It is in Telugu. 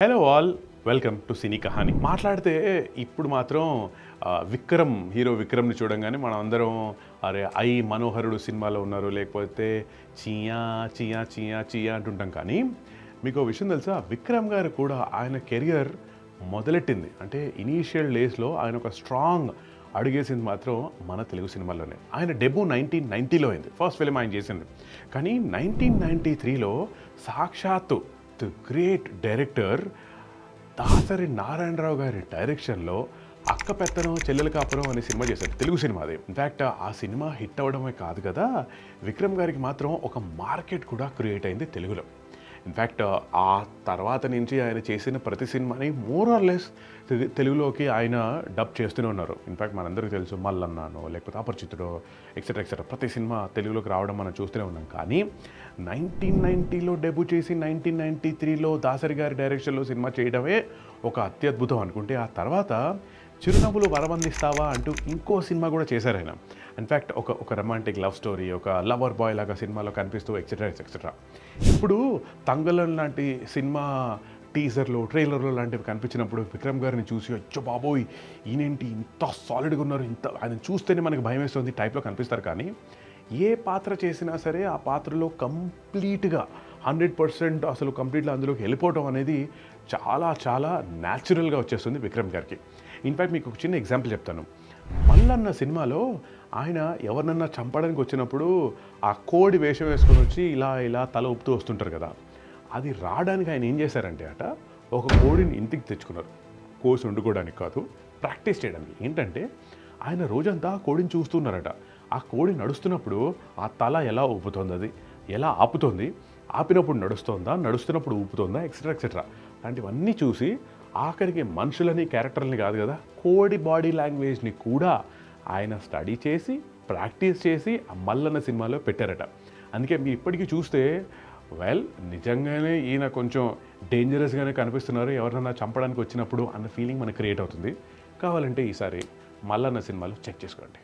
Hello all, welcome to Cine Kahani. మాట్లాడితే ఇప్పుడు మాత్రం హీరో విక్రమ్ని చూడంగానే మనం అందరం అరే ఐ మనోహరుడు సినిమాలో ఉన్నారు, లేకపోతే చియా చియా చియా చియా అంటుంటాం. కానీ మీకు విషయం తెలుసా, విక్రమ్ గారు కూడా ఆయన కెరియర్ మొదలెట్టింది అంటే ఇనీషియల్ డేస్లో ఆయన ఒక స్ట్రాంగ్ అడుగేసింది మాత్రం మన తెలుగు సినిమాల్లోనే. ఆయన డెబ్యూ 1990లో అయింది, ఫస్ట్ ఫిలిం ఆయన చేసింది. కానీ 1993లో సాక్షాత్తు the great director Dasari Narayana Rao గారి డైరెక్షన్లో అక్క పెత్తనం చెల్లెల కాపురం అనే సినిమా చేశారు, తెలుగు సినిమా అది. ఇన్ఫ్యాక్ట్ ఆ సినిమా హిట్ అవ్వడమే కాదు కదా, విక్రమ్ గారికి మాత్రం ఒక మార్కెట్ కూడా క్రియేట్ అయింది తెలుగులో. ఇన్ఫ్యాక్ట్ ఆ తర్వాత నుంచి ఆయన చేసిన ప్రతి సినిమాని మోర్ ఆర్ లెస్ తెలుగులోకి ఆయన డబ్ చేస్తూనే ఉన్నారు. ఇన్ఫ్యాక్ట్ మనందరికీ తెలుసు మల్లన్నానో, లేకపోతే అపరిచితుడో, ఎక్సెట్రా ఎక్సెట్రా ప్రతి సినిమా తెలుగులోకి రావడం మనం చూస్తూనే ఉన్నాం. కానీ 1990లో డెబ్యూ చేసి 1993లో దాసరి గారి డైరెక్షన్లో సినిమా చేయడమే ఒక అత్యద్భుతం అనుకుంటే, ఆ తర్వాత చిరునవ్వులు వరమందిస్తావా అంటూ ఇంకో సినిమా కూడా చేశారు ఆయన. ఇన్ఫ్యాక్ట్ ఒక రొమాంటిక్ లవ్ స్టోరీ, ఒక లవర్ బాయ్ లాగా సినిమాలో కనిపిస్తూ ఎక్సెట్రా ఎక్సెట్రా. ఇప్పుడు తంగలం లాంటి సినిమా టీజర్లు, ట్రైలర్లు లాంటివి కనిపించినప్పుడు విక్రమ్ గారిని చూసి అచ్చో బాబోయ్ ఈయనేంటి ఇంత సాలిడ్గా ఉన్నారు, ఇంత ఆయన చూస్తేనే మనకి భయం వేస్తుంది టైప్లో కనిపిస్తారు. కానీ ఏ పాత్ర చేసినా సరే ఆ పాత్రలో కంప్లీట్గా 100% అసలు కంప్లీట్గా అందులోకి వెళ్ళిపోవడం అనేది చాలా చాలా న్యాచురల్గా వచ్చేస్తుంది విక్రమ్ గారికి. ఇన్ఫ్యాక్ట్ మీకు ఒక చిన్న ఎగ్జాంపుల్ చెప్తాను. మల్లన్న సినిమాలో ఆయన ఎవరినన్నా చంపడానికి వచ్చినప్పుడు ఆ కోడి వేషం వేసుకొని వచ్చి ఇలా ఇలా తల ఊపుతూ వస్తుంటారు కదా, అది రావడానికి ఆయన ఏం చేశారంటే ఒక కోడిని ఇంటికి తెచ్చుకున్నారు, కోసి వండుకోవడానికి కాదు, ప్రాక్టీస్ చేయడానికి. ఏంటంటే ఆయన రోజంతా కోడిని చూస్తున్నారట. ఆ కోడి నడుస్తున్నప్పుడు ఆ తల ఎలా ఊపుతుంది, అది ఎలా ఆపుతుంది, ఆపినప్పుడు నడుస్తుందా, నడుస్తున్నప్పుడు ఊపుతుందా, ఎక్సెట్రా ఎక్సెట్రా లాంటివన్నీ చూసి ఆఖరికి మనుషులని క్యారెక్టర్ని కాదు కదా, కోడి బాడీ లాంగ్వేజ్ని కూడా ఆయన స్టడీ చేసి ప్రాక్టీస్ చేసి ఆ మల్లన్న సినిమాలో పెట్టారట. అందుకే మీరు ఇప్పటికీ చూస్తే నిజంగానే ఈయన కొంచెం డేంజరస్గానే కనిపిస్తున్నారు ఎవరినైనా చంపడానికి వచ్చినప్పుడు అన్న ఫీలింగ్ మనకు క్రియేట్ అవుతుంది. కావాలంటే ఈసారి మల్లన్న సినిమాలో చెక్ చేసుకోండి.